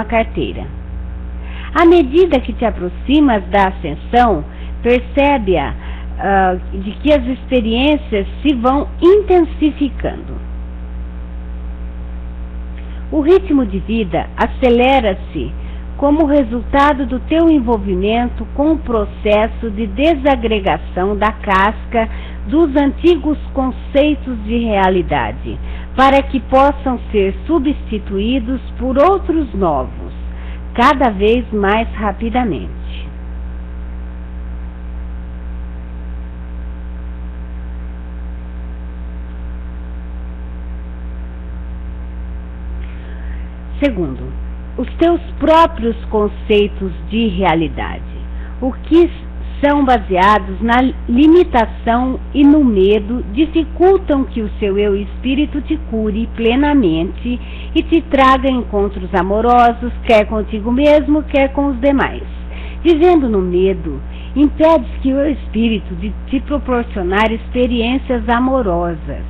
uma carteira. À medida que te aproximas da ascensão, percebe-a de que as experiências se vão intensificando. O ritmo de vida acelera-se como resultado do teu envolvimento com o processo de desagregação da casca dos antigos conceitos de realidade, para que possam ser substituídos por outros novos, cada vez mais rapidamente. Segundo, os teus próprios conceitos de realidade, o que são baseados na limitação e no medo, dificultam que o seu eu espírito te cure plenamente e te traga encontros amorosos, quer contigo mesmo, quer com os demais. Vivendo no medo, impedes que o eu espírito de te proporcionar experiências amorosas.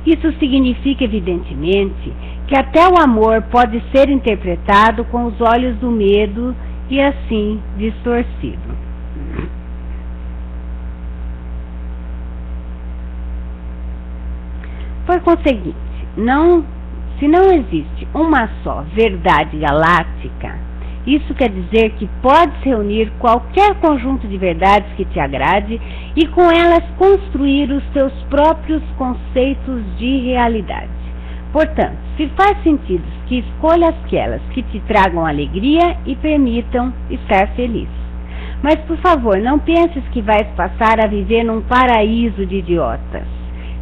Isso significa, evidentemente, que até o amor pode ser interpretado com os olhos do medo e assim distorcido. Por conseguinte, se não existe uma só verdade galáctica, isso quer dizer que podes reunir qualquer conjunto de verdades que te agrade e com elas construir os teus próprios conceitos de realidade. Portanto, se faz sentido que escolha aquelas que te tragam alegria e permitam estar feliz. Mas, por favor, não penses que vais passar a viver num paraíso de idiotas.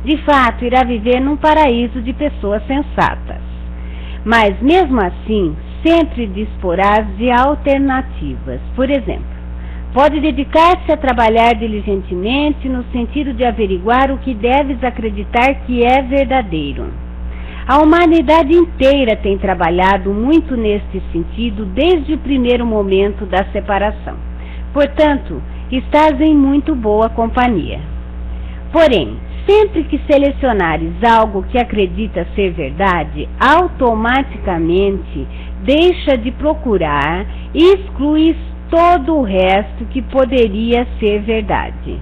De fato, irá viver num paraíso de pessoas sensatas. Mas, mesmo assim, sempre disporás de alternativas. Por exemplo, pode dedicar-se a trabalhar diligentemente no sentido de averiguar o que deves acreditar que é verdadeiro. A humanidade inteira tem trabalhado muito neste sentido desde o primeiro momento da separação. Portanto, estás em muito boa companhia. Porém, sempre que selecionares algo que acredita ser verdade, automaticamente deixa de procurar e excluis todo o resto que poderia ser verdade.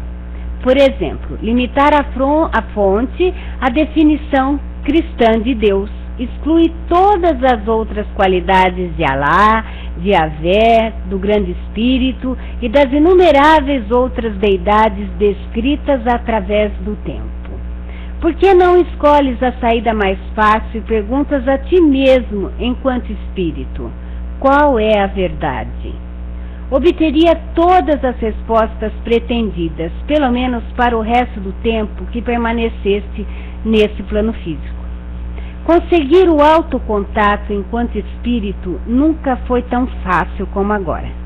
Por exemplo, limitar a fonte à definição cristã de Deus, exclui todas as outras qualidades de Alá, de Yahvé, do Grande Espírito e das inumeráveis outras deidades descritas através do tempo. Por que não escolhes a saída mais fácil e perguntas a ti mesmo, enquanto espírito, qual é a verdade? Obteria todas as respostas pretendidas, pelo menos para o resto do tempo que permaneceste nesse plano físico. Conseguir o autocontato enquanto espírito nunca foi tão fácil como agora.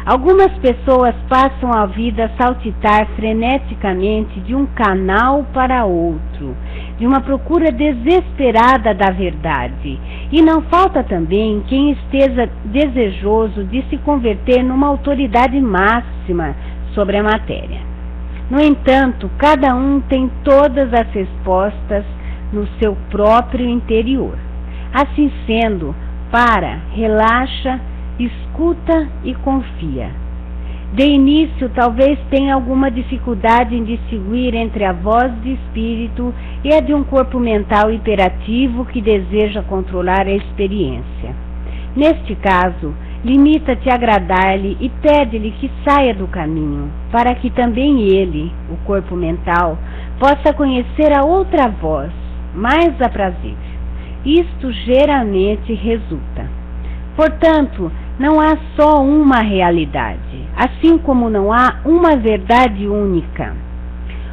Algumas pessoas passam a vida a saltitar freneticamente de um canal para outro, de uma procura desesperada da verdade, e não falta também quem esteja desejoso de se converter numa autoridade máxima sobre a matéria. No entanto, cada um tem todas as respostas no seu próprio interior. Assim sendo, relaxa, escuta e confia. De início, talvez tenha alguma dificuldade em distinguir entre a voz de espírito e a de um corpo mental hiperativo que deseja controlar a experiência. Neste caso, limita-te a agradar-lhe e pede-lhe que saia do caminho, para que também ele, o corpo mental, possa conhecer a outra voz, mais aprazível. Isto geralmente resulta. Portanto, não há só uma realidade, assim como não há uma verdade única.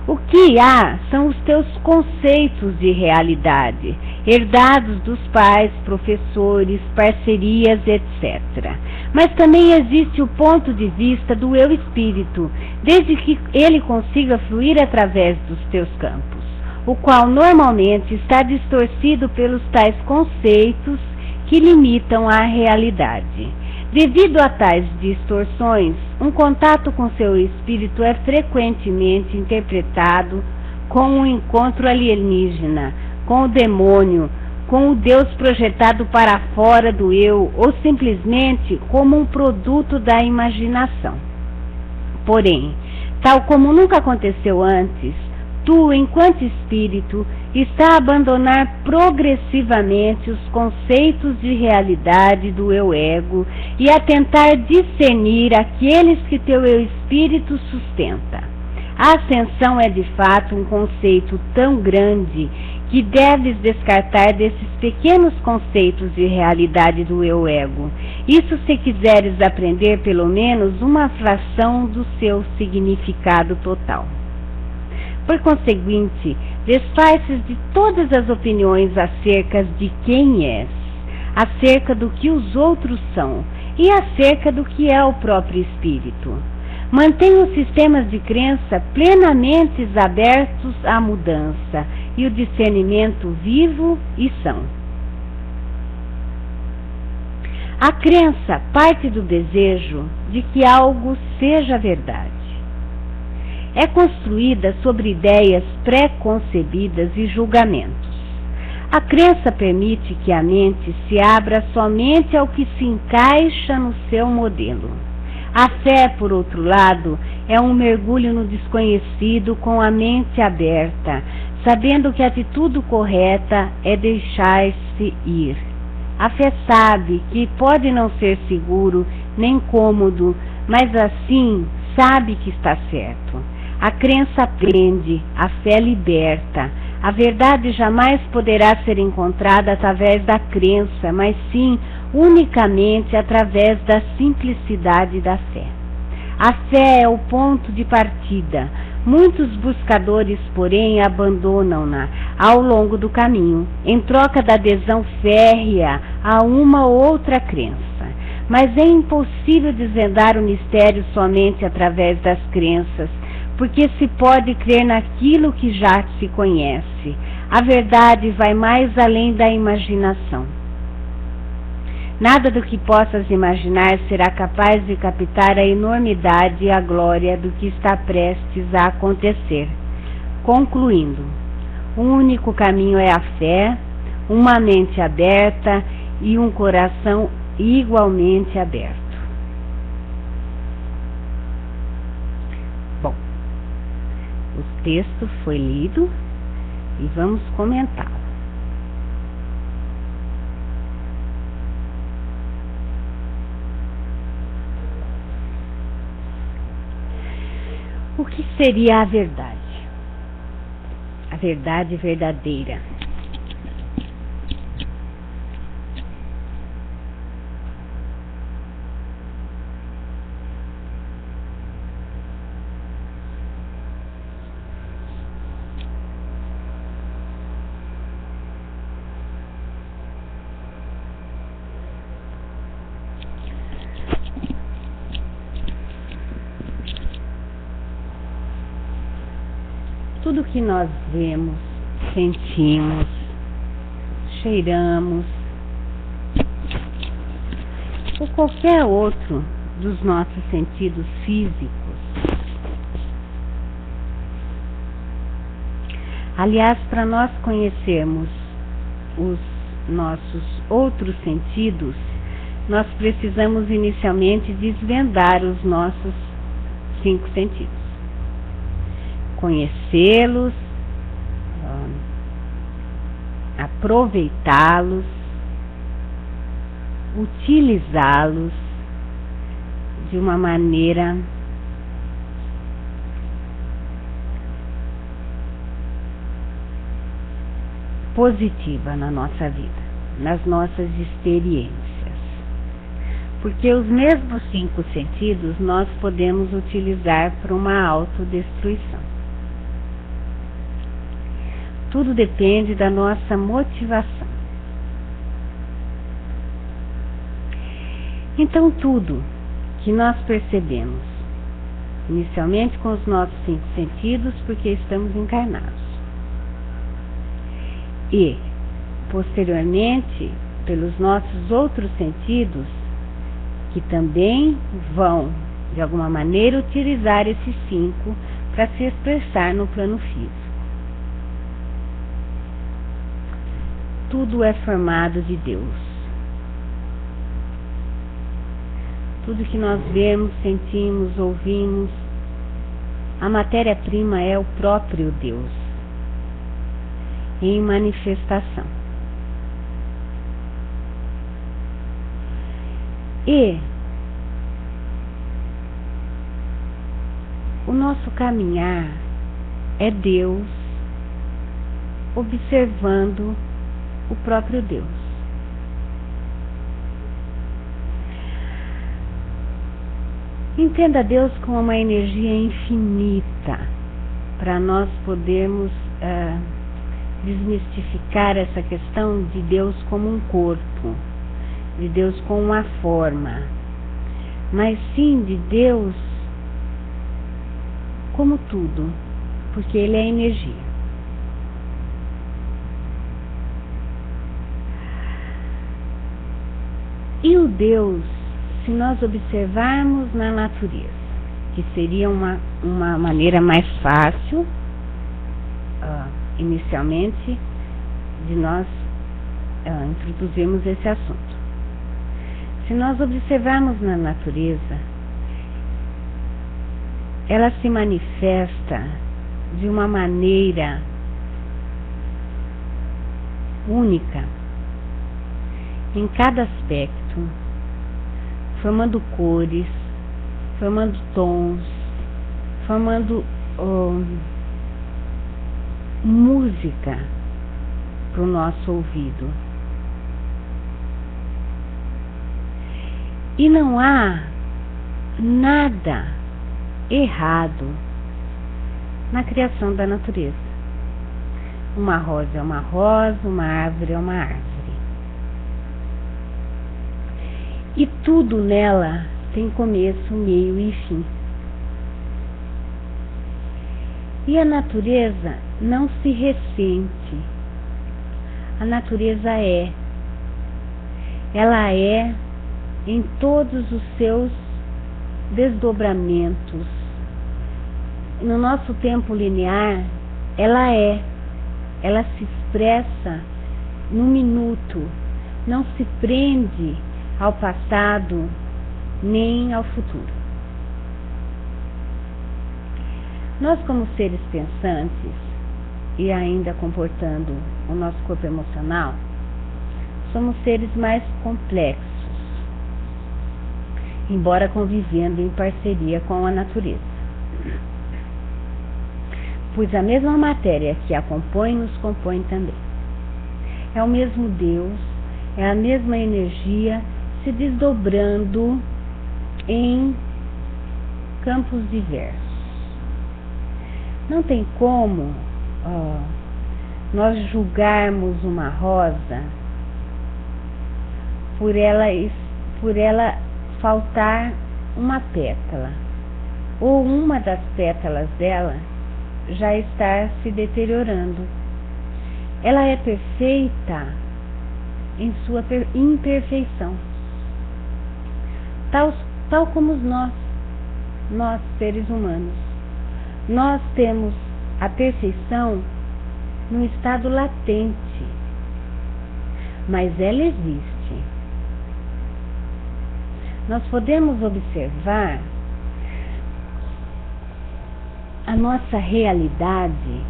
O que há são os teus conceitos de realidade, herdados dos pais, professores, parcerias, etc. Mas também existe o ponto de vista do eu espírito, desde que ele consiga fluir através dos teus campos, o qual normalmente está distorcido pelos tais conceitos que limitam a realidade. Devido a tais distorções, um contato com seu espírito é frequentemente interpretado como um encontro alienígena, com o demônio, com o Deus projetado para fora do eu ou simplesmente como um produto da imaginação. Porém, tal como nunca aconteceu antes, tu, enquanto espírito, está a abandonar progressivamente os conceitos de realidade do eu-ego e a tentar discernir aqueles que teu eu espírito sustenta. A ascensão é de fato um conceito tão grande que deves descartar desses pequenos conceitos de realidade do eu-ego. Isso se quiseres aprender pelo menos uma fração do seu significado total. Por conseguinte, desfaz-se de todas as opiniões acerca de quem és, acerca do que os outros são e acerca do que é o próprio espírito. Mantenha os sistemas de crença plenamente abertos à mudança e o discernimento vivo e são. A crença parte do desejo de que algo seja verdade. É construída sobre ideias pré-concebidas e julgamentos. A crença permite que a mente se abra somente ao que se encaixa no seu modelo. A fé, por outro lado, é um mergulho no desconhecido com a mente aberta, sabendo que a atitude correta é deixar-se ir. A fé sabe que pode não ser seguro nem cômodo, mas assim sabe que está certo. A crença aprende, a fé liberta. A verdade jamais poderá ser encontrada através da crença, mas sim unicamente através da simplicidade da fé. A fé é o ponto de partida. Muitos buscadores, porém, abandonam-na ao longo do caminho, em troca da adesão férrea a uma ou outra crença. Mas é impossível desvendar o mistério somente através das crenças, porque se pode crer naquilo que já se conhece. A verdade vai mais além da imaginação. Nada do que possas imaginar será capaz de captar a enormidade e a glória do que está prestes a acontecer. Concluindo, o único caminho é a fé, uma mente aberta e um coração igualmente aberto. Bom, o texto foi lido e vamos comentá-lo. O que seria a verdade? A verdade verdadeira. Tudo que nós vemos, sentimos, cheiramos, ou qualquer outro dos nossos sentidos físicos. Aliás, para nós conhecermos os nossos outros sentidos, nós precisamos inicialmente desvendar os nossos 5 sentidos. Conhecê-los, aproveitá-los, utilizá-los de uma maneira positiva na nossa vida, nas nossas experiências. Porque os mesmos 5 sentidos nós podemos utilizar para uma autodestruição. Tudo depende da nossa motivação. Então, tudo que nós percebemos, inicialmente com os nossos 5 sentidos, porque estamos encarnados, e, posteriormente, pelos nossos outros sentidos, que também vão, de alguma maneira, utilizar esses 5 para se expressar no plano físico. tudo é formado de Deus. Tudo que nós vemos, sentimos, ouvimos, a matéria-prima é o próprio Deus em manifestação. E o nosso caminhar é Deus observando o próprio Deus. Entenda Deus como uma energia infinita, para nós podermos desmistificar essa questão de Deus como um corpo, de Deus como uma forma, mas sim de Deus como tudo, porque Ele é energia. E o Deus, se nós observarmos na natureza, que seria uma maneira mais fácil, inicialmente, de nós introduzirmos esse assunto. Se nós observarmos na natureza, ela se manifesta de uma maneira única, em cada aspecto, formando cores, formando tons, formando música para o nosso ouvido. E não há nada errado na criação da natureza. Uma rosa é uma rosa, uma árvore é uma árvore. E tudo nela tem começo, meio e fim. E a natureza não se ressente. A natureza é. Ela é em todos os seus desdobramentos. No nosso tempo linear, ela é. Ela se expressa no minuto. Não se prende ao passado, nem ao futuro. Nós, como seres pensantes, e ainda comportando o nosso corpo emocional, somos seres mais complexos, embora convivendo em parceria com a natureza. Pois a mesma matéria que a compõe, nos compõe também. É o mesmo Deus, é a mesma energia, se desdobrando em campos diversos. Não tem como nós julgarmos uma rosa por ela faltar uma pétala, ou uma das pétalas dela já estar se deteriorando. Ela é perfeita em sua imperfeição. Tal como nós seres humanos, nós temos a perfeição no estado latente, mas ela existe. Nós podemos observar a nossa realidade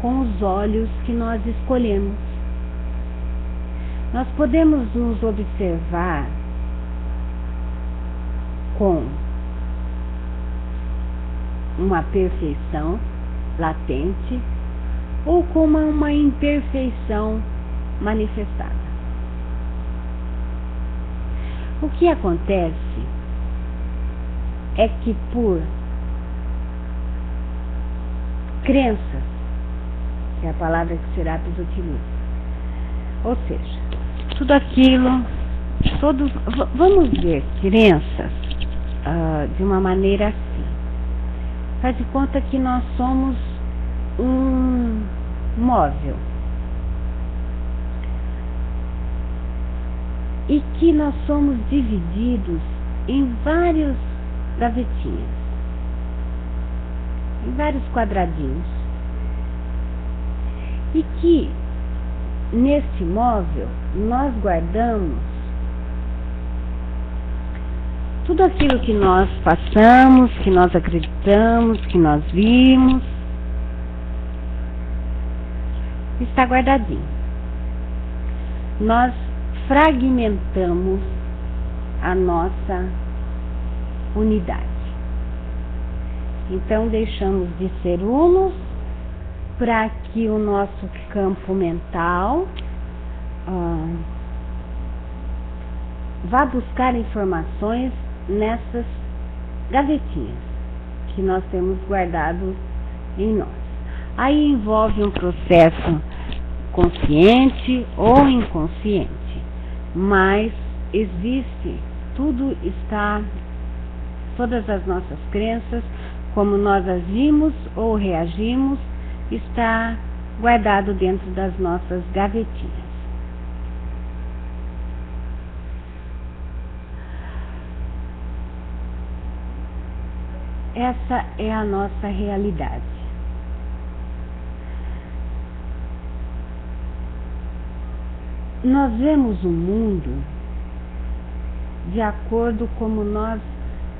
com os olhos que nós escolhemos. Nós podemos nos observar com uma perfeição latente ou com uma imperfeição manifestada. O que acontece é que por crenças, que é a palavra que Serapis utiliza, ou seja, tudo aquilo, vamos ver crenças de uma maneira assim. Faz de conta que nós somos um móvel e que nós somos divididos em vários gavetinhas, em vários quadradinhos, e que neste móvel nós guardamos tudo aquilo que nós passamos, que nós acreditamos, que nós vimos, está guardadinho. Nós fragmentamos a nossa unidade. Então deixamos de ser unos para que o nosso campo mental vá buscar informações nessas gavetinhas que nós temos guardado em nós. Aí envolve um processo consciente ou inconsciente, mas existe, tudo está, todas as nossas crenças, como nós agimos ou reagimos, está guardado dentro das nossas gavetinhas. Essa é a nossa realidade. Nós vemos o mundo de acordo como nós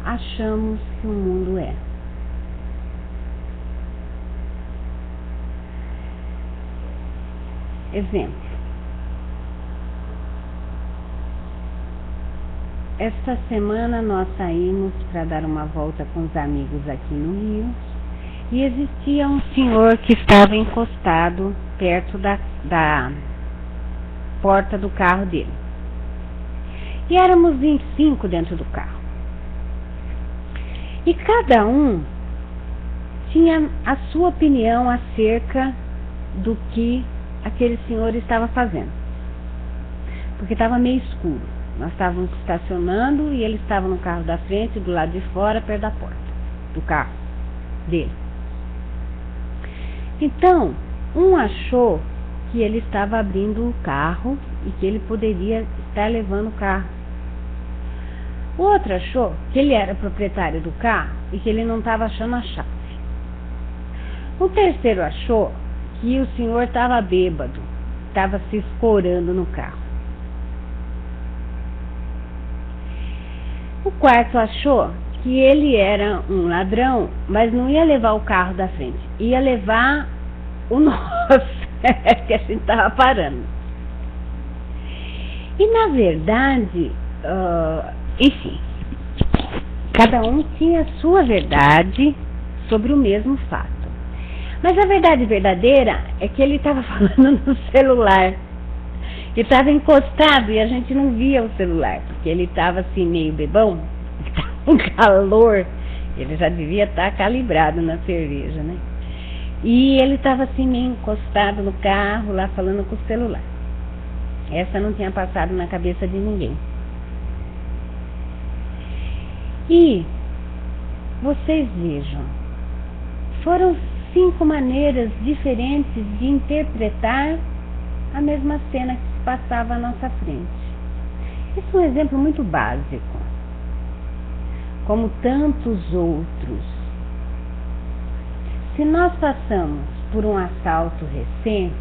achamos que o mundo é. Exemplo. Esta semana nós saímos para dar uma volta com os amigos aqui no Rio e existia um senhor que estava encostado perto da porta do carro dele. E éramos 25 dentro do carro. E cada um tinha a sua opinião acerca do que aquele senhor estava fazendo. Porque estava meio escuro. Nós estávamos estacionando e ele estava no carro da frente, do lado de fora, perto da porta do carro dele. Então, um achou que ele estava abrindo o carro e que ele poderia estar levando o carro. O outro achou que ele era proprietário do carro e que ele não estava achando a chave. O terceiro achou que o senhor estava bêbado, estava se escorando no carro. O quarto achou que ele era um ladrão, mas não ia levar o carro da frente, ia levar o nosso, que a gente estava parando. E na verdade, enfim, cada um tinha a sua verdade sobre o mesmo fato. Mas a verdade verdadeira é que ele estava falando no celular. E estava encostado e a gente não via o celular, porque ele estava assim meio bebão, estava um calor, ele já devia estar calibrado na cerveja, né? E ele estava assim meio encostado no carro, lá falando com o celular. Essa não tinha passado na cabeça de ninguém. E vocês vejam, foram 5 maneiras diferentes de interpretar a mesma cena que se passava à nossa frente. Isso é um exemplo muito básico, como tantos outros. Se nós passamos por um assalto recente,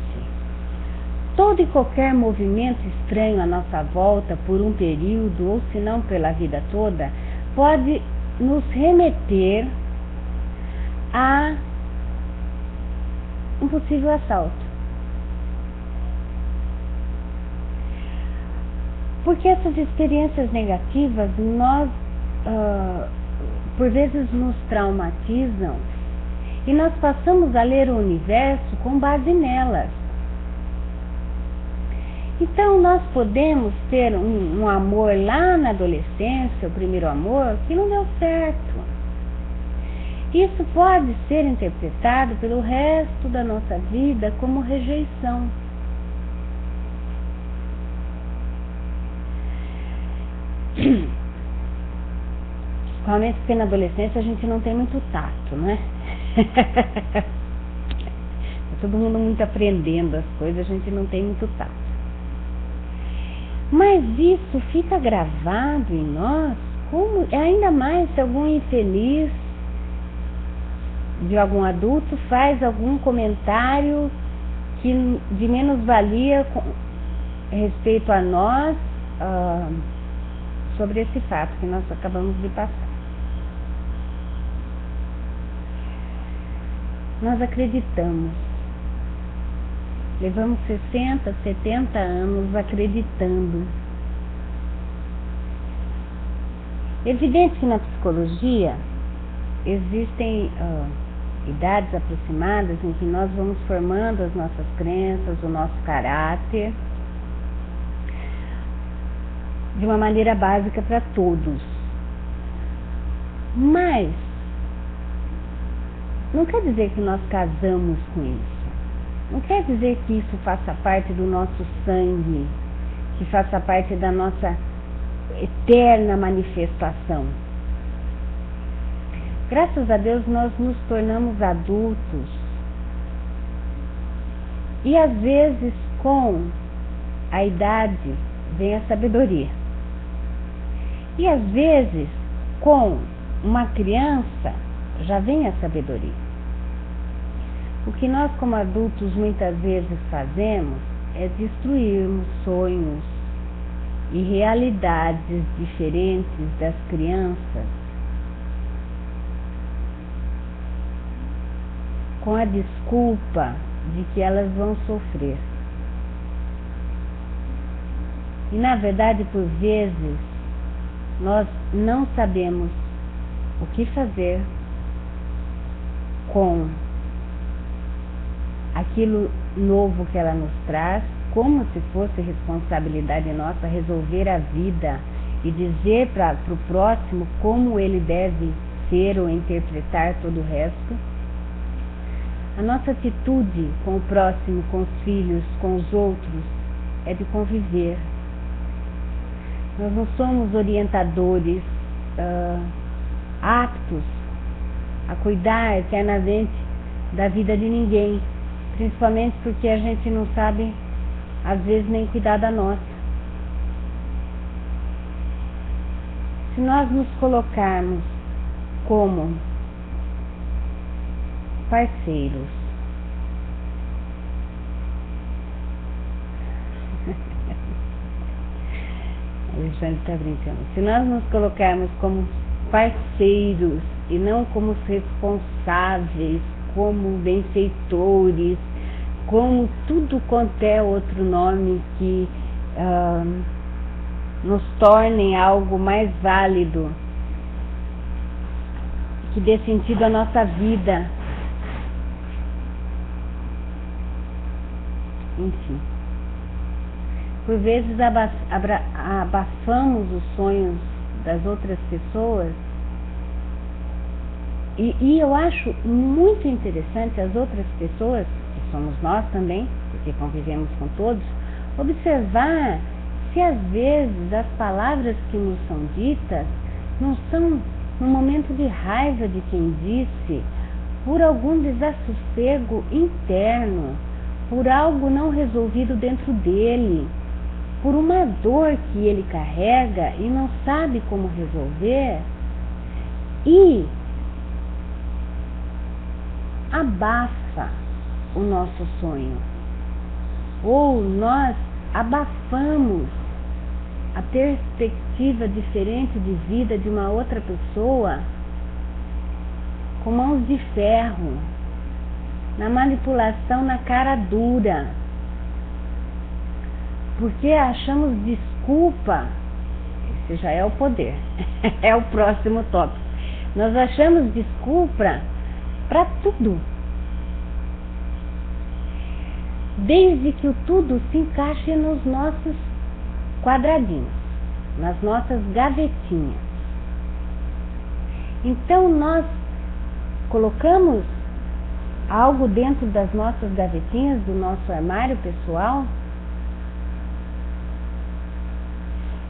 todo e qualquer movimento estranho à nossa volta por um período, ou se não pela vida toda, pode nos remeter a um possível assalto. Porque essas experiências negativas, nós, por vezes, nos traumatizam e nós passamos a ler o universo com base nelas. Então, nós podemos ter um amor lá na adolescência, o primeiro amor, que não deu certo. Isso pode ser interpretado pelo resto da nossa vida como rejeição. Principalmente porque na adolescência a gente não tem muito tato, não é? Tá todo mundo muito aprendendo as coisas, a gente não tem muito tato. Mas isso fica gravado em nós, como, ainda mais se algum infeliz de algum adulto faz algum comentário que de menos-valia com respeito a nós sobre esse fato que nós acabamos de passar. Nós acreditamos. Levamos 60, 70 anos acreditando. Evidente que na psicologia existem idades aproximadas em que nós vamos formando as nossas crenças, o nosso caráter, de uma maneira básica para todos. Mas não quer dizer que nós casamos com isso. Não quer dizer que isso faça parte do nosso sangue, que faça parte da nossa eterna manifestação. Graças a Deus nós nos tornamos adultos e às vezes com a idade vem a sabedoria. E às vezes com uma criança já vem a sabedoria. O que nós como adultos muitas vezes fazemos é destruirmos sonhos e realidades diferentes das crianças com a desculpa de que elas vão sofrer. E na verdade, por vezes, nós não sabemos o que fazer com aquilo novo que ela nos traz, como se fosse responsabilidade nossa resolver a vida e dizer para o próximo como ele deve ser ou interpretar todo o resto. A nossa atitude com o próximo, com os filhos, com os outros, é de conviver. Nós não somos orientadores aptos a cuidar eternamente da vida de ninguém, principalmente porque a gente não sabe, às vezes, nem cuidar da nossa. Se nós nos colocarmos como parceiros, Alexandre está brincando, se nós nos colocarmos como parceiros e não como responsáveis, como benfeitores, como tudo quanto é outro nome que nos tornem algo mais válido, que dê sentido à nossa vida. Enfim, por vezes abafamos os sonhos das outras pessoas e eu acho muito interessante as outras pessoas, que somos nós também, porque convivemos com todos, observar se às vezes as palavras que nos são ditas não são num momento de raiva de quem disse, por algum desassossego interno, por algo não resolvido dentro dele, por uma dor que ele carrega e não sabe como resolver, e abafa o nosso sonho, ou nós abafamos a perspectiva diferente de vida de uma outra pessoa com mãos de ferro, na manipulação, na cara dura, porque achamos desculpa. Esse já é o poder, é o próximo tópico. Nós achamos desculpa para tudo, desde que o tudo se encaixe nos nossos quadradinhos, nas nossas gavetinhas. Então nós colocamos algo dentro das nossas gavetinhas, do nosso armário pessoal,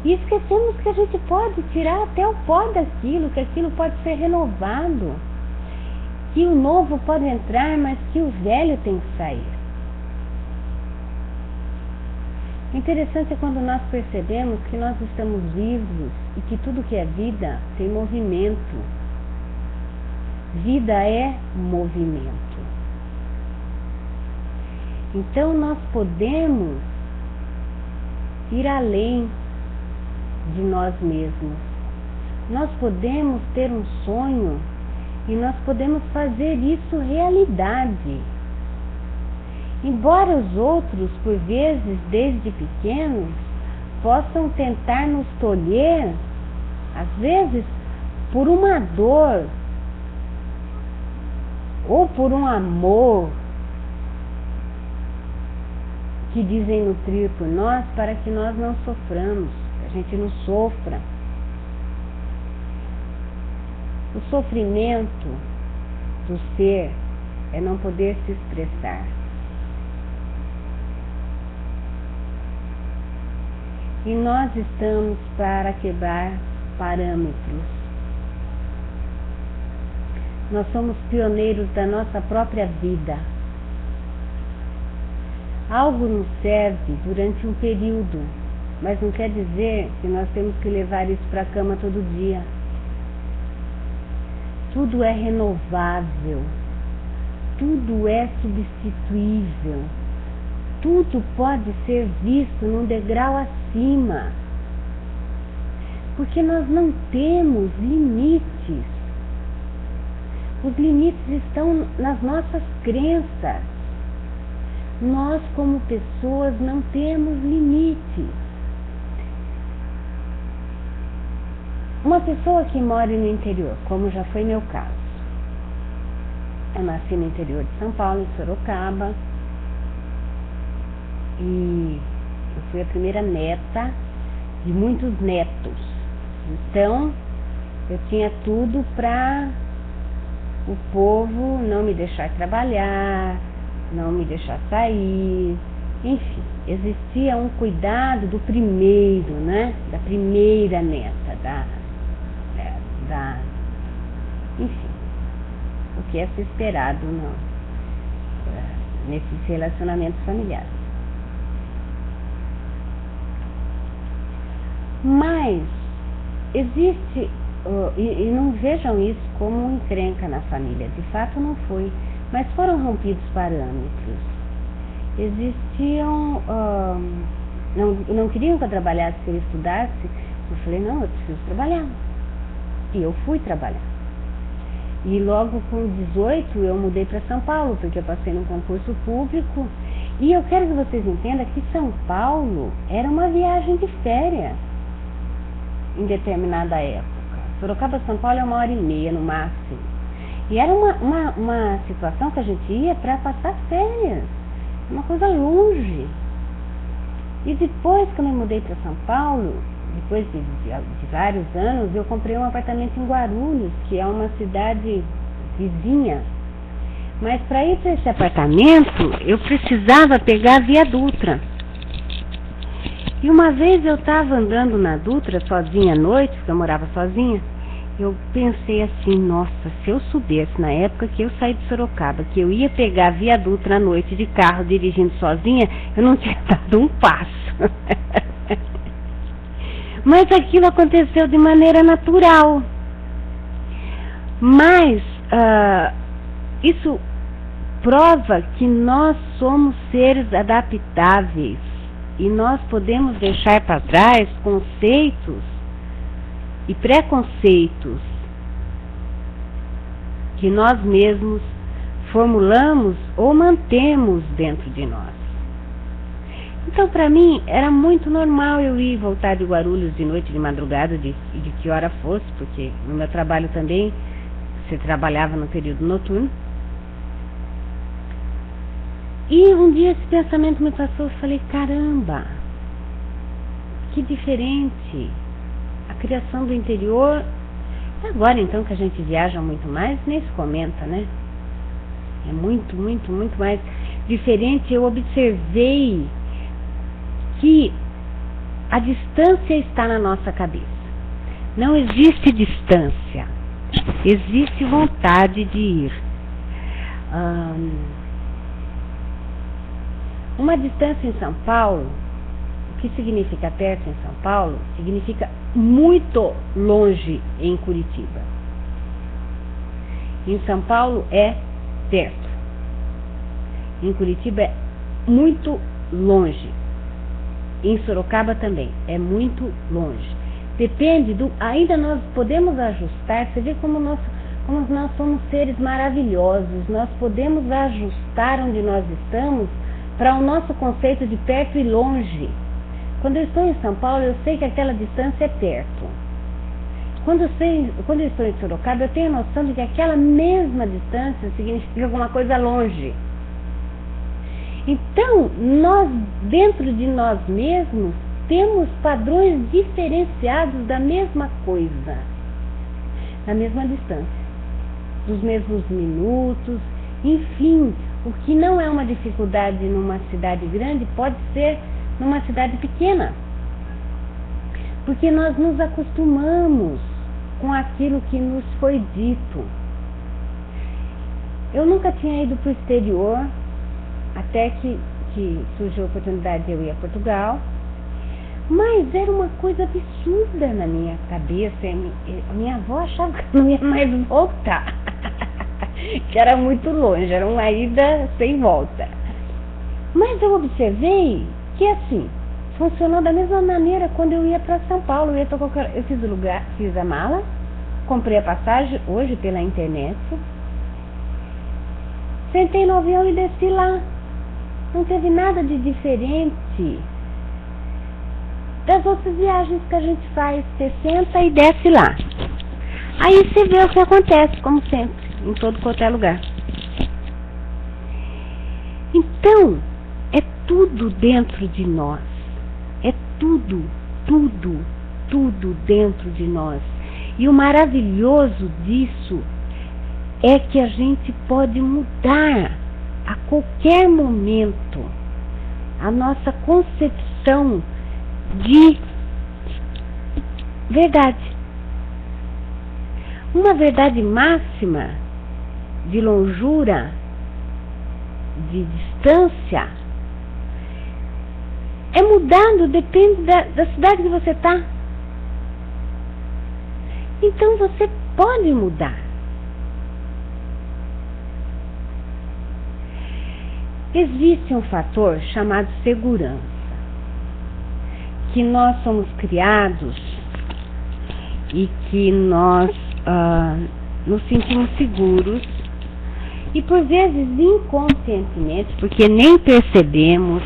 e esquecemos que a gente pode tirar até o pó daquilo, que aquilo pode ser renovado, que o novo pode entrar, mas que o velho tem que sair. O interessante é quando nós percebemos que nós estamos vivos e que tudo que é vida tem movimento. Vida é movimento. Então nós podemos ir além de nós mesmos. Nós podemos ter um sonho e nós podemos fazer isso realidade. Embora os outros, por vezes, desde pequenos, possam tentar nos tolher, às vezes, por uma dor ou por um amor que dizem nutrir por nós, para que nós não soframos, que a gente não sofra. O sofrimento do ser é não poder se expressar. E nós estamos para quebrar parâmetros. Nós somos pioneiros da nossa própria vida. Algo nos serve durante um período, mas não quer dizer que nós temos que levar isso para a cama todo dia. Tudo é renovável, tudo é substituível, tudo pode ser visto num degrau acima, porque nós não temos limites. Os limites estão nas nossas crenças. Nós, como pessoas, não temos limites. Uma pessoa que mora no interior, como já foi meu caso. Eu nasci no interior de São Paulo, em Sorocaba, e eu fui a primeira neta de muitos netos. Então, eu tinha tudo para o povo não me deixar trabalhar, não me deixar sair, enfim, existia um cuidado do primeiro, né? Da primeira neta, enfim, o que é se esperado nesses relacionamentos familiares. Mas existe, e não vejam isso como uma encrenca na família, de fato não foi, mas foram rompidos parâmetros. Existiam, não queriam que eu trabalhasse, que eu estudasse. Eu falei, não, eu preciso trabalhar. E eu fui trabalhar. E logo com 18 eu mudei para São Paulo, porque eu passei num concurso público. E eu quero que vocês entendam que São Paulo era uma viagem de férias em determinada época. Sorocaba, São Paulo é 1h30 no máximo. E era uma situação que a gente ia para passar férias, uma coisa longe. E depois que eu me mudei para São Paulo, depois de vários anos, eu comprei um apartamento em Guarulhos, que é uma cidade vizinha. Mas para ir para esse apartamento, eu precisava pegar a Via Dutra. E uma vez eu estava andando na Dutra sozinha à noite, porque eu morava sozinha, eu pensei assim, nossa, se eu soubesse na época que eu saí de Sorocaba, que eu ia pegar a Via Dutra à noite de carro dirigindo sozinha, eu não tinha dado um passo. Mas aquilo aconteceu de maneira natural. Mas isso prova que nós somos seres adaptáveis e nós podemos deixar para trás conceitos e preconceitos que nós mesmos formulamos ou mantemos dentro de nós. Então, para mim, era muito normal eu ir e voltar de Guarulhos de noite, de madrugada, de que hora fosse, porque no meu trabalho também, você trabalhava no período noturno. E um dia esse pensamento me passou, eu falei, caramba, que diferente. A criação do interior, agora então que a gente viaja muito mais, nem se comenta, né? É muito, muito, muito mais diferente. Eu observei que a distância está na nossa cabeça. Não existe distância, existe vontade de ir. Uma distância em São Paulo, o que significa perto em São Paulo, significa muito longe em Curitiba. Em São Paulo é perto. Em Curitiba é muito longe. Em Sorocaba também, é muito longe. Depende do... Ainda nós podemos ajustar, você vê como nós somos seres maravilhosos, nós podemos ajustar onde nós estamos para o nosso conceito de perto e longe. Quando eu estou em São Paulo, eu sei que aquela distância é perto. Quando eu estou em Sorocaba, eu tenho a noção de que aquela mesma distância significa alguma coisa longe. Então, nós, dentro de nós mesmos, temos padrões diferenciados da mesma coisa, da mesma distância, dos mesmos minutos, enfim, o que não é uma dificuldade numa cidade grande pode ser numa cidade pequena, porque nós nos acostumamos com aquilo que nos foi dito. Eu nunca tinha ido para o exterior, até que surgiu a oportunidade de eu ir a Portugal, mas era uma coisa absurda na minha cabeça. A minha avó achava que eu não ia mais voltar, que era muito longe, era uma ida sem volta. Mas eu observei que assim, funcionou da mesma maneira quando eu ia para São Paulo. Eu fiz a mala, comprei a passagem, hoje pela internet, sentei no avião e desci lá. Não teve nada de diferente das outras viagens que a gente faz. Você senta e desce lá. Aí você vê o que acontece, como sempre, em todo qualquer lugar. Então, é tudo dentro de nós. É tudo dentro de nós. E o maravilhoso disso é que a gente pode mudar a qualquer momento a nossa concepção de verdade. Uma verdade máxima de longura, de distância, é mudado, depende da cidade que você está. Então você pode mudar. Existe um fator chamado segurança, que nós somos criados e que nós nos sentimos seguros e por vezes inconscientemente, porque nem percebemos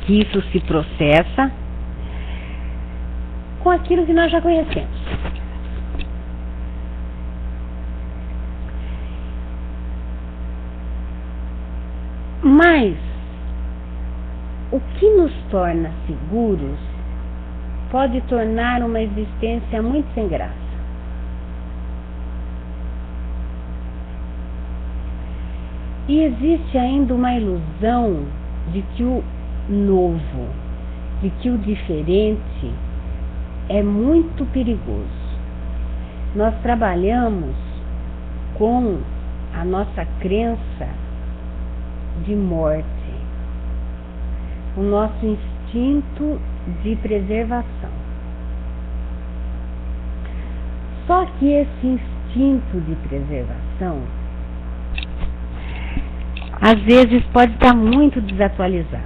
que isso se processa com aquilo que nós já conhecemos. Mas o que nos torna seguros pode tornar uma existência muito sem graça. E existe ainda uma ilusão de que o novo, de que o diferente é muito perigoso. Nós trabalhamos com a nossa crença de morte, o nosso instinto de preservação. Só que esse instinto de preservação às vezes pode estar muito desatualizado,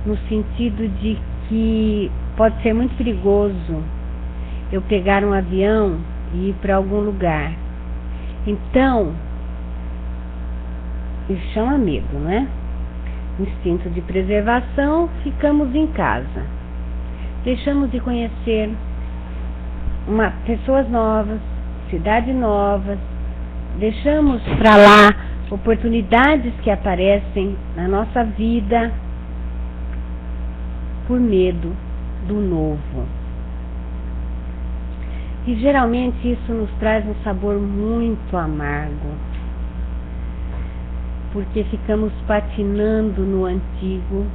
no sentido de que pode ser muito perigoso eu pegar um avião e ir para algum lugar. Então, isso chama medo, não é? Instinto de preservação, ficamos em casa. Deixamos de conhecer pessoas novas, cidades novas, deixamos para lá oportunidades que aparecem na nossa vida por medo do novo. E geralmente isso nos traz um sabor muito amargo, porque ficamos patinando no antigo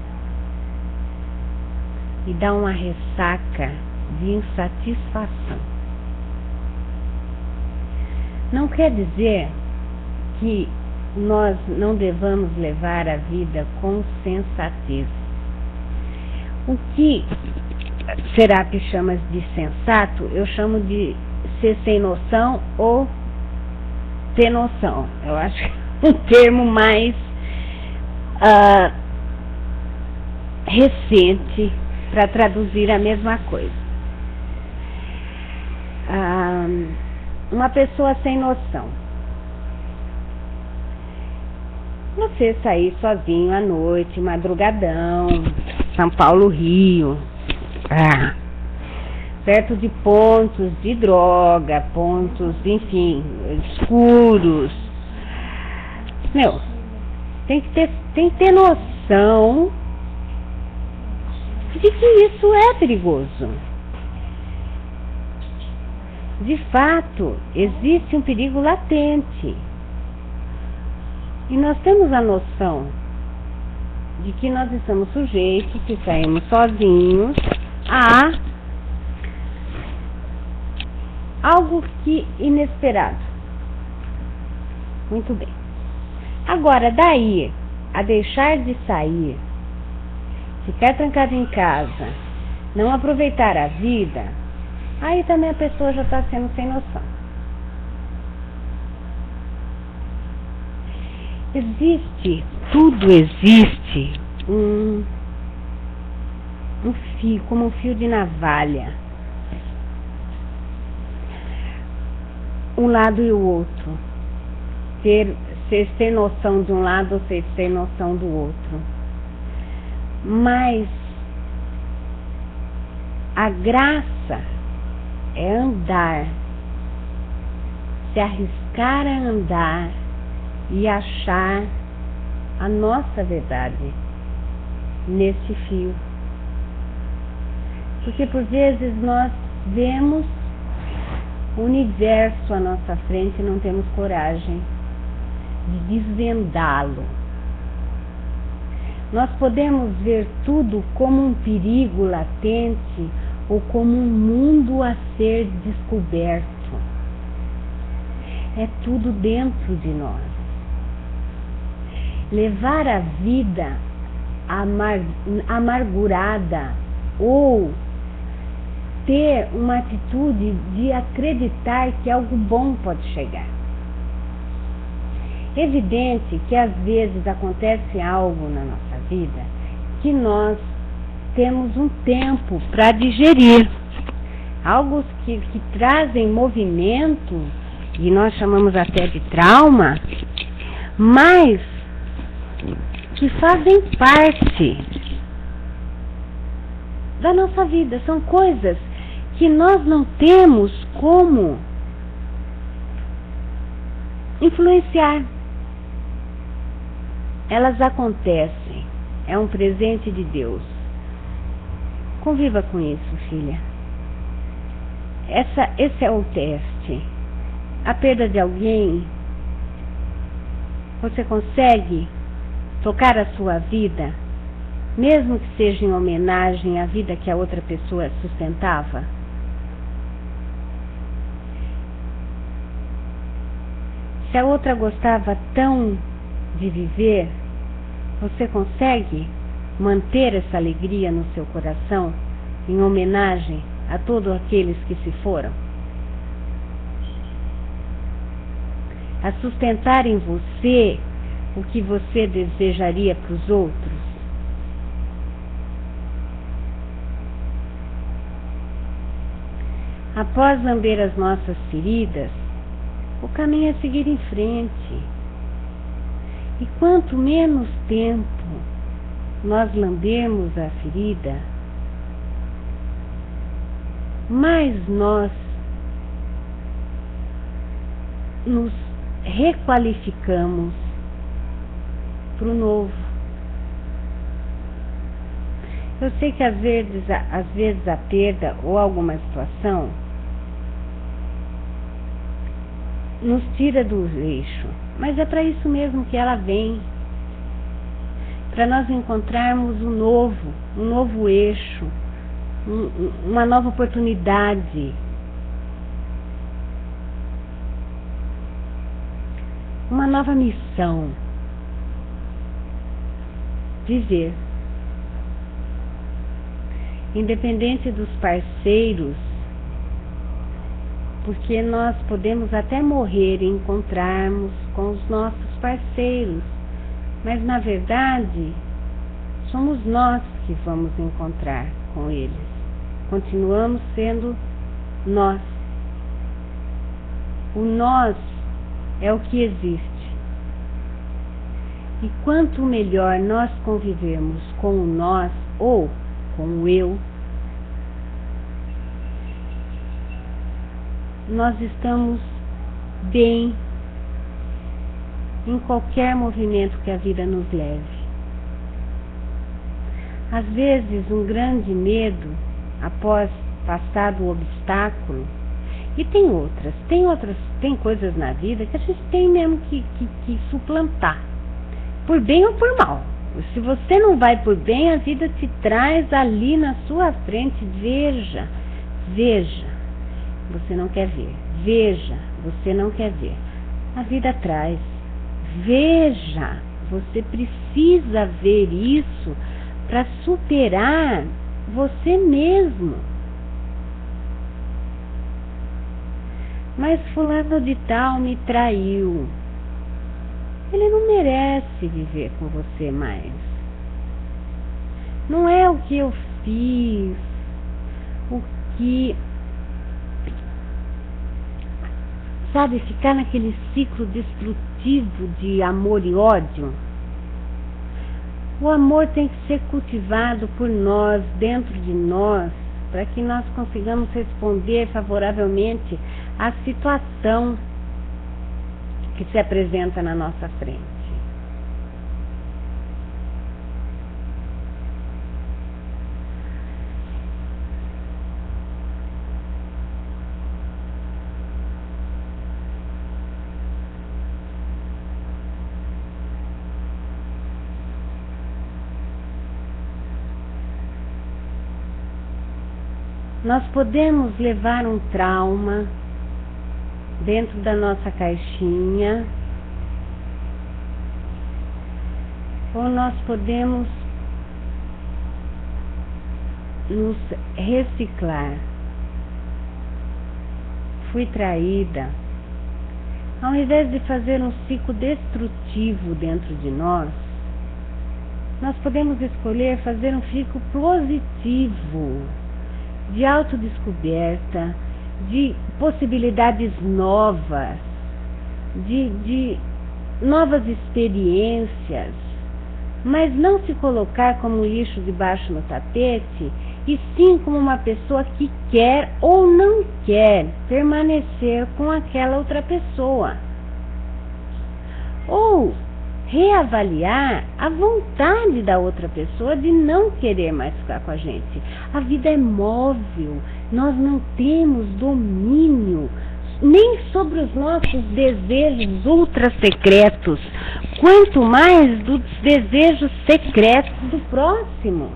e dá uma ressaca de insatisfação. Não quer dizer que nós não devamos levar a vida com sensatez. O que Serapis chama de sensato, eu chamo de ser sem noção ou ter noção. Eu acho que é um termo mais recente para traduzir a mesma coisa. Uma pessoa sem noção. Você sair sozinho à noite, madrugadão, São Paulo, Rio, perto de pontos de droga, pontos, enfim, escuros. Tem que ter noção de que isso é perigoso. De fato, existe um perigo latente. E nós temos a noção de que nós estamos sujeitos, se saímos sozinhos, a algo que inesperado. Muito bem. Agora, daí a deixar de sair, ficar trancado em casa, não aproveitar a vida, aí também a pessoa já está sendo sem noção. Tudo existe um fio, como um fio de navalha. Um lado e o outro. Ter noção de um lado ou ter noção do outro. Mas a graça é andar, se arriscar a andar e achar a nossa verdade nesse fio. Porque por vezes nós vemos o universo à nossa frente e não temos coragem de desvendá-lo. Nós podemos ver tudo como um perigo latente ou como um mundo a ser descoberto. É tudo dentro de nós. Levar a vida amargurada ou ter uma atitude de acreditar que algo bom pode chegar. Evidente que às vezes acontece algo na nossa vida que nós temos um tempo para digerir. Algo que trazem movimento, e nós chamamos até de trauma, mas que fazem parte da nossa vida. São coisas que nós não temos como influenciar. Elas acontecem. É um presente de Deus. Conviva com isso, filha. Esse é o teste. A perda de alguém, você consegue tocar a sua vida, mesmo que seja em homenagem à vida que a outra pessoa sustentava? Se a outra gostava tão de viver, você consegue manter essa alegria no seu coração em homenagem a todos aqueles que se foram? A sustentar em você o que você desejaria para os outros? Após lamber as nossas feridas, o caminho é seguir em frente. E quanto menos tempo nós lambermos a ferida, mais nós nos requalificamos para o novo. Eu sei que às vezes a perda ou alguma situação nos tira do eixo, mas é para isso mesmo que ela vem, para nós encontrarmos um novo eixo, uma nova oportunidade, uma nova missão. Viver. Independente dos parceiros, porque nós podemos até morrer e encontrarmos com os nossos parceiros, Mas na verdade, somos nós que vamos encontrar com eles. Continuamos sendo nós. O nós é o que existe. E quanto melhor nós convivermos com o nós ou com o eu, nós estamos bem em qualquer movimento que a vida nos leve. Às vezes, um grande medo, após passado o obstáculo, e tem coisas na vida que a gente tem mesmo que suplantar, por bem ou por mal. Se você não vai por bem, a vida te traz ali na sua frente, veja, você não quer ver, veja, você não quer ver. A vida traz, veja, você precisa ver isso para superar você mesmo. Mas fulano de tal me traiu. Ele não merece viver com você mais. Não é o que eu fiz, o que... Sabe, ficar naquele ciclo destrutivo de amor e ódio. O amor tem que ser cultivado por nós, dentro de nós, para que nós consigamos responder favoravelmente à situação que se apresenta na nossa frente. Nós podemos levar um trauma dentro da nossa caixinha, ou nós podemos nos reciclar. Fui traída. Ao invés de fazer um ciclo destrutivo dentro de nós podemos escolher fazer um ciclo positivo, de autodescoberta, de possibilidades novas, de novas experiências, mas não se colocar como lixo debaixo do tapete, e sim como uma pessoa que quer ou não quer permanecer com aquela outra pessoa. Ou reavaliar a vontade da outra pessoa de não querer mais ficar com a gente. A vida é móvel, nós não temos domínio nem sobre os nossos desejos ultra secretos, quanto mais dos desejos secretos do próximo.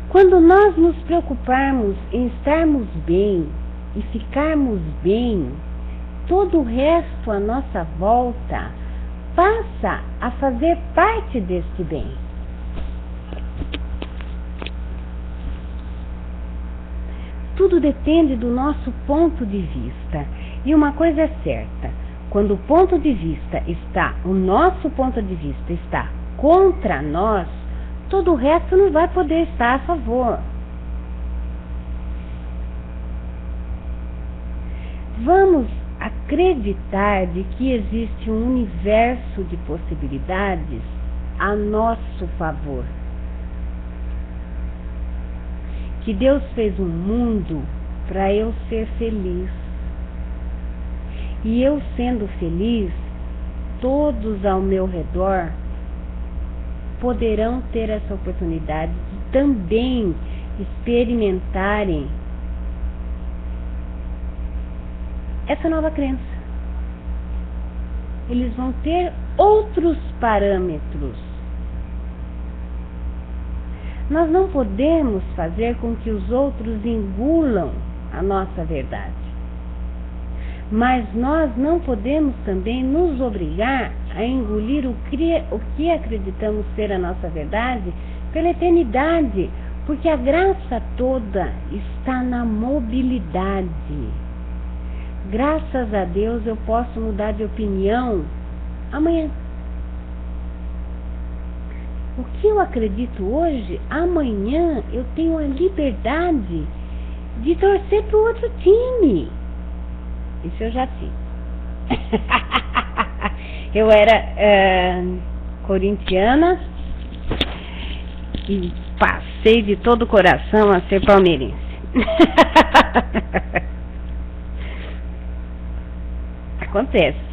Quando nós nos preocuparmos em estarmos bem e ficarmos bem, todo o resto à nossa volta passa a fazer parte deste bem. Tudo depende do nosso ponto de vista. E uma coisa é certa, quando o ponto de vista está, o nosso ponto de vista está contra nós, todo o resto não vai poder estar a favor. Vamos acreditar de que existe um universo de possibilidades a nosso favor. Que Deus fez um mundo para eu ser feliz. E eu sendo feliz, todos ao meu redor poderão ter essa oportunidade de também experimentarem essa nova crença. Eles vão ter outros parâmetros. Nós não podemos fazer com que os outros engulam a nossa verdade. Mas nós não podemos também nos obrigar a engolir o que acreditamos ser a nossa verdade pela eternidade, porque a graça toda está na mobilidade. Graças a Deus eu posso mudar de opinião amanhã. O que eu acredito hoje, amanhã eu tenho a liberdade de torcer para o outro time. Isso eu já fiz. Eu era corintiana e passei de todo o coração a ser palmeirense. Acontece.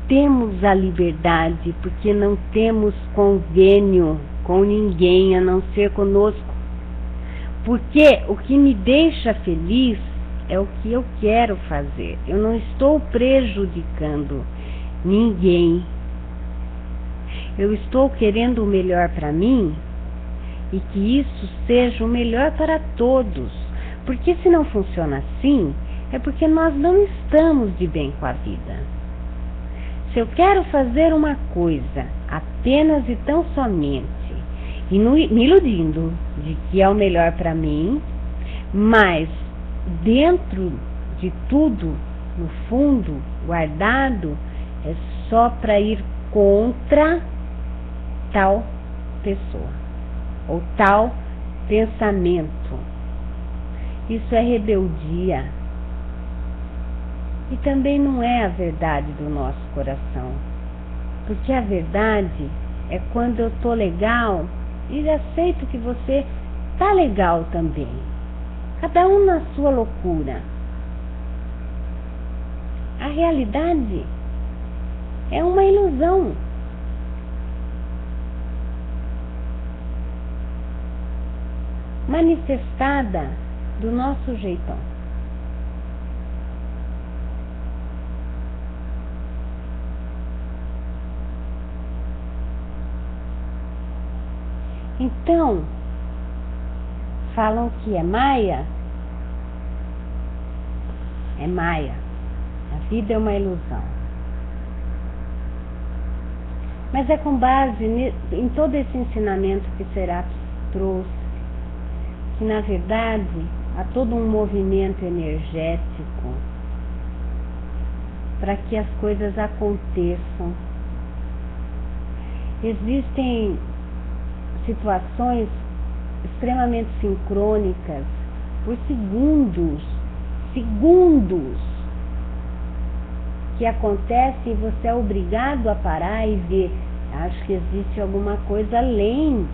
Temos a liberdade porque não temos convênio com ninguém a não ser conosco. Porque o que me deixa feliz é o que eu quero fazer. Eu não estou prejudicando ninguém. Eu estou querendo o melhor para mim e que isso seja o melhor para todos. Porque se não funciona assim, é porque nós não estamos de bem com a vida. Se eu quero fazer uma coisa apenas e tão somente, e me iludindo de que é o melhor para mim, mas dentro de tudo, no fundo, guardado, é só para ir contra tal pessoa, ou tal pensamento. Isso é rebeldia. E também não é a verdade do nosso coração. Porque a verdade é quando eu estou legal e aceito que você está legal também. Cada um na sua loucura. A realidade é uma ilusão. Manifestada do nosso jeitão. Então, falam que é maia. É maia. A vida é uma ilusão. Mas é com base em todo esse ensinamento que Serapis trouxe, que na verdade há todo um movimento energético para que as coisas aconteçam. Existem situações extremamente sincrônicas por segundos que acontecem e você é obrigado a parar e ver, acho que existe alguma coisa além,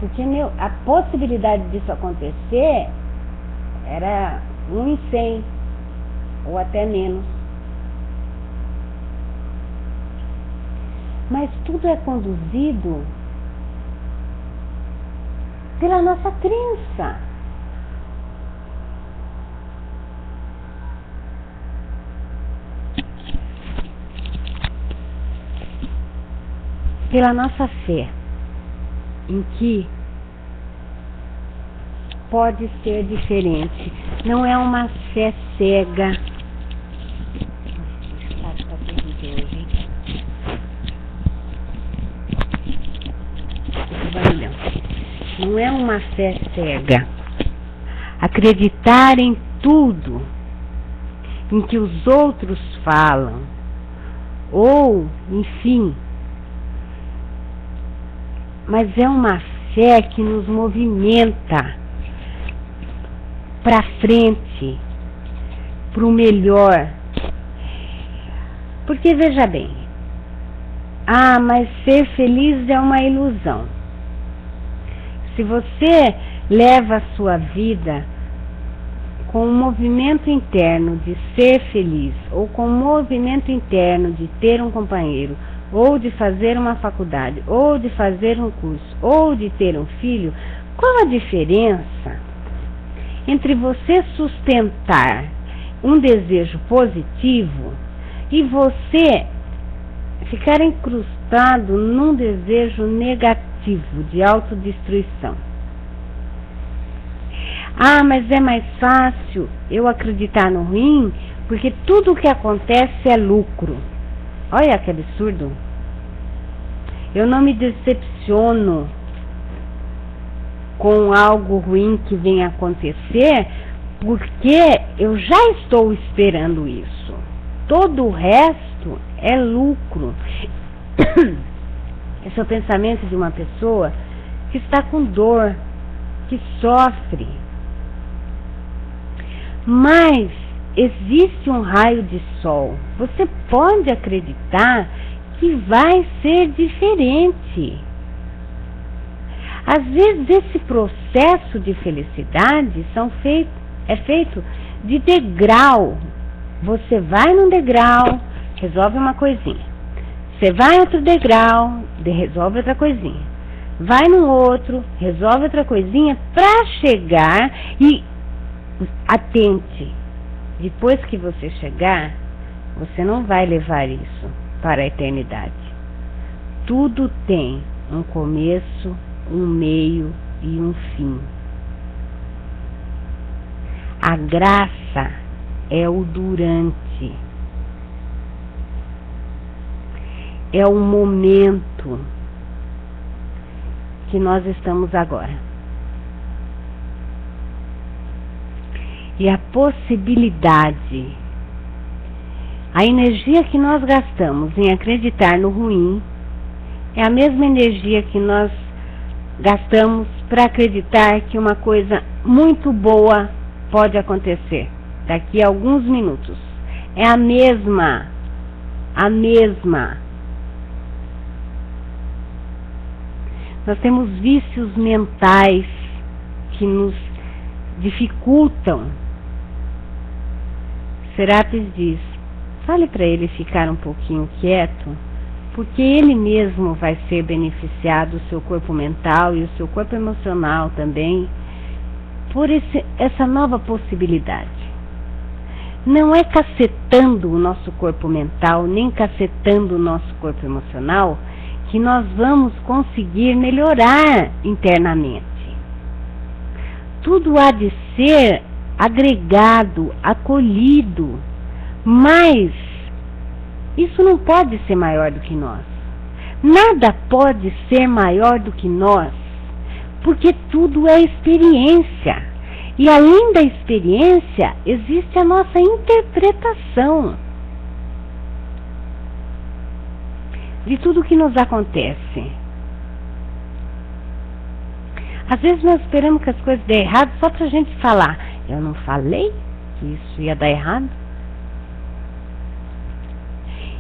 porque a possibilidade disso acontecer era 1 em 100 ou até menos. Mas tudo é conduzido pela nossa crença. Pela nossa fé, em que pode ser diferente. Não é uma fé cega. Não é uma fé cega. Acreditar em tudo em que os outros falam, ou, enfim, mas é uma fé que nos movimenta para frente, para o melhor. Porque veja bem, mas ser feliz é uma ilusão. Se você leva a sua vida com um movimento interno de ser feliz, ou com um movimento interno de ter um companheiro, ou de fazer uma faculdade, ou de fazer um curso, ou de ter um filho, qual a diferença entre você sustentar um desejo positivo e você ficar incrustado num desejo negativo de autodestruição? Mas é mais fácil eu acreditar no ruim, porque tudo o que acontece é lucro. Olha que absurdo. Eu não me decepciono com algo ruim que venha acontecer, porque eu já estou esperando isso. Todo o resto pensamento é lucro. Esse é o pensamento de uma pessoa que está com dor, que sofre. Mas existe um raio de sol. Você pode acreditar que vai ser diferente. Às vezes esse processo de felicidade é feito de degrau. Você vai num degrau, resolve uma coisinha. Você vai em outro degrau, resolve outra coisinha. Vai num outro, resolve outra coisinha, para chegar e atente. Depois que você chegar, você não vai levar isso para a eternidade. Tudo tem um começo, um meio e um fim. A graça é o durante. É o momento que nós estamos agora. E a possibilidade, a energia que nós gastamos em acreditar no ruim, é a mesma energia que nós gastamos para acreditar que uma coisa muito boa pode acontecer daqui a alguns minutos. É a mesma. Nós temos vícios mentais que nos dificultam. Serapis diz, fale para ele ficar um pouquinho quieto, porque ele mesmo vai ser beneficiado, o seu corpo mental e o seu corpo emocional também, por essa nova possibilidade. Não é cacetando o nosso corpo mental, nem cacetando o nosso corpo emocional, que nós vamos conseguir melhorar internamente. Tudo há de ser agregado, acolhido, mas isso não pode ser maior do que nós. Nada pode ser maior do que nós, porque tudo é experiência. E além da experiência, existe a nossa interpretação de tudo que nos acontece. Às vezes nós esperamos que as coisas dêem errado só para a gente falar. Eu não falei que isso ia dar errado?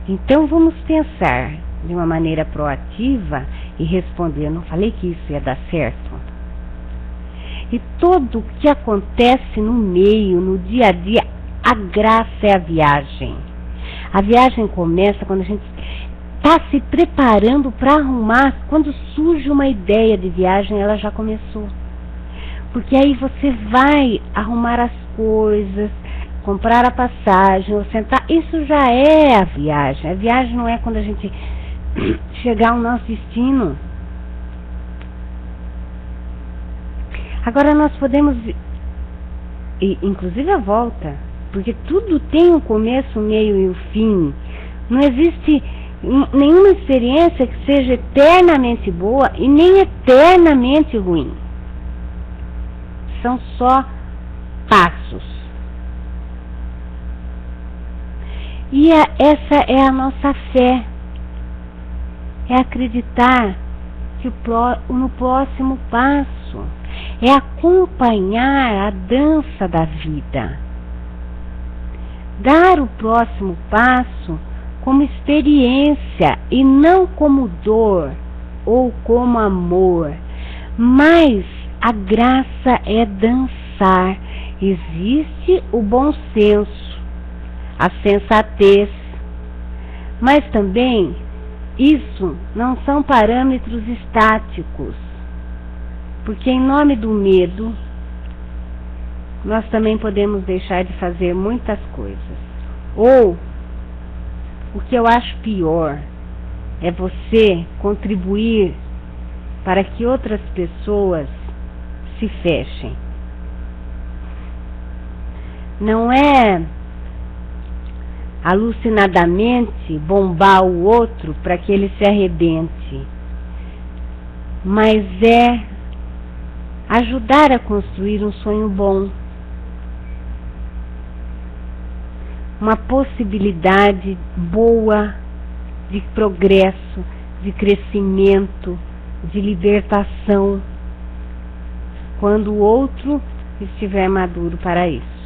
Então vamos pensar de uma maneira proativa e responder, eu não falei que isso ia dar certo? E tudo o que acontece no meio, no dia a dia, a graça é a viagem. A viagem começa quando a gente está se preparando para arrumar. Quando surge uma ideia de viagem, ela já começou. Porque aí você vai arrumar as coisas, comprar a passagem, ou sentar. Isso já é a viagem. A viagem não é quando a gente chegar ao nosso destino. Agora nós podemos, inclusive a volta, porque tudo tem um começo, um meio e um fim. Não existe nenhuma experiência que seja eternamente boa e nem eternamente ruim. São só passos. E essa é a nossa fé. É acreditar que no próximo passo é acompanhar a dança da vida. Dar o próximo passo como experiência e não como dor ou como amor. Mas a graça é dançar. Existe o bom senso, a sensatez, mas também isso não são parâmetros estáticos, porque em nome do medo nós também podemos deixar de fazer muitas coisas. Ou, o que eu acho pior, é você contribuir para que outras pessoas se fechem. Não é alucinadamente bombar o outro para que ele se arrebente, mas é ajudar a construir um sonho bom. uma possibilidade boa de progresso, de crescimento, de libertação, quando o outro estiver maduro para isso.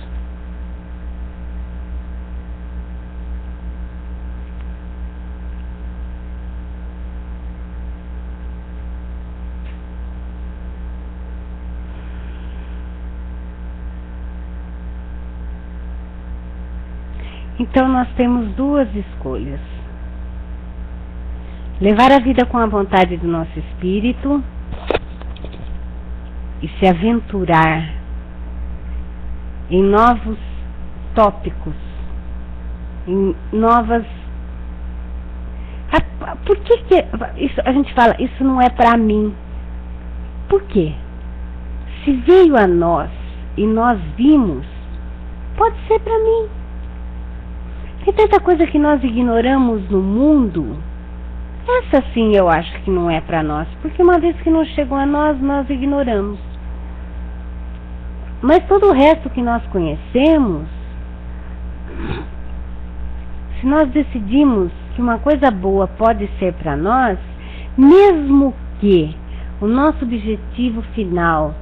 Então nós temos duas escolhas: levar a vida com a vontade do nosso espírito e se aventurar em novos tópicos, em novas... Por que isso, a gente fala, isso não é para mim? Por quê? Se veio a nós e nós vimos, pode ser para mim. Tem tanta coisa que nós ignoramos no mundo. Essa sim eu acho que não é para nós, porque uma vez que não chegou a nós, nós ignoramos. Mas todo o resto que nós conhecemos, se nós decidimos que uma coisa boa pode ser para nós, mesmo que o nosso objetivo final,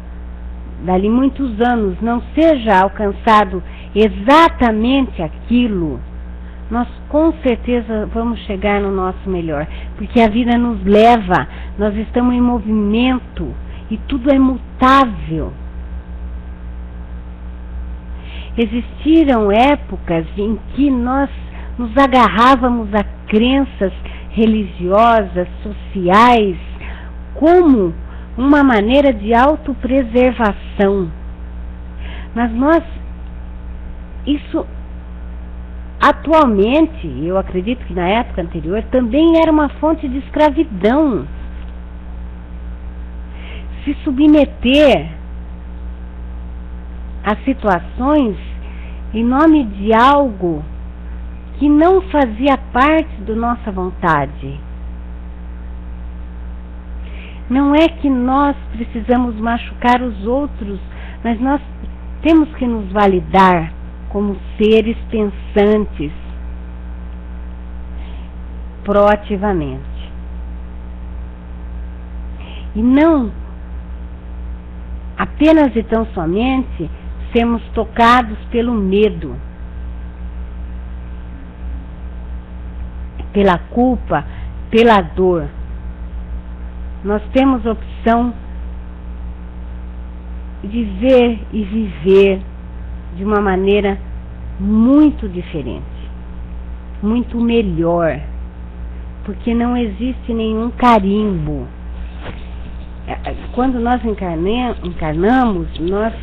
dali muitos anos, não seja alcançado exatamente aquilo, nós com certeza vamos chegar no nosso melhor, porque a vida nos leva, nós estamos em movimento e tudo é mutável. Existiram épocas em que nós nos agarrávamos a crenças religiosas, sociais, como uma maneira de autopreservação. Mas isso atualmente, eu acredito que na época anterior, também era uma fonte de escravidão. Se submeter a situações em nome de algo que não fazia parte da nossa vontade. Não é que nós precisamos machucar os outros, mas nós temos que nos validar como seres pensantes proativamente. E não apenas e tão somente sermos tocados pelo medo, pela culpa, pela dor. Nós temos a opção de ver e viver de uma maneira muito diferente, muito melhor, porque não existe nenhum carimbo. Quando nós encarnamos, nós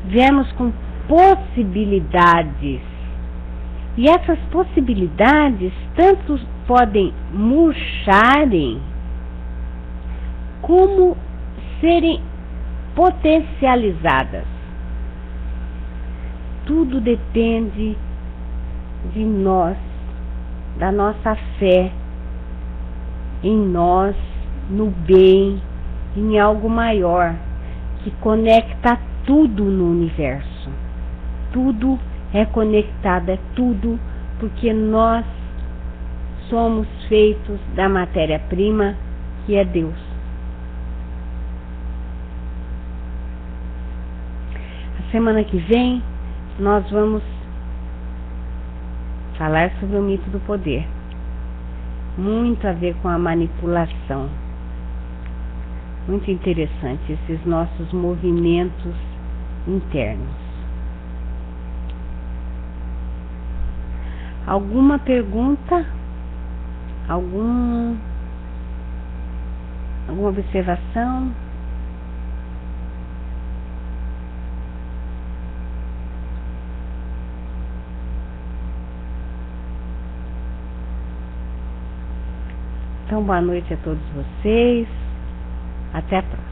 viemos com possibilidades, e essas possibilidades tanto podem murcharem como serem potencializadas. Tudo depende de nós, da nossa fé em nós, no bem, em algo maior, que conecta tudo no universo. Tudo é conectado, é tudo, porque nós somos feitos da matéria-prima, que é Deus. A semana que vem, nós vamos falar sobre o mito do poder. Muito a ver com a manipulação. Muito interessante esses nossos movimentos internos. Alguma pergunta? Alguma observação? Então, boa noite a todos vocês. Até a próxima.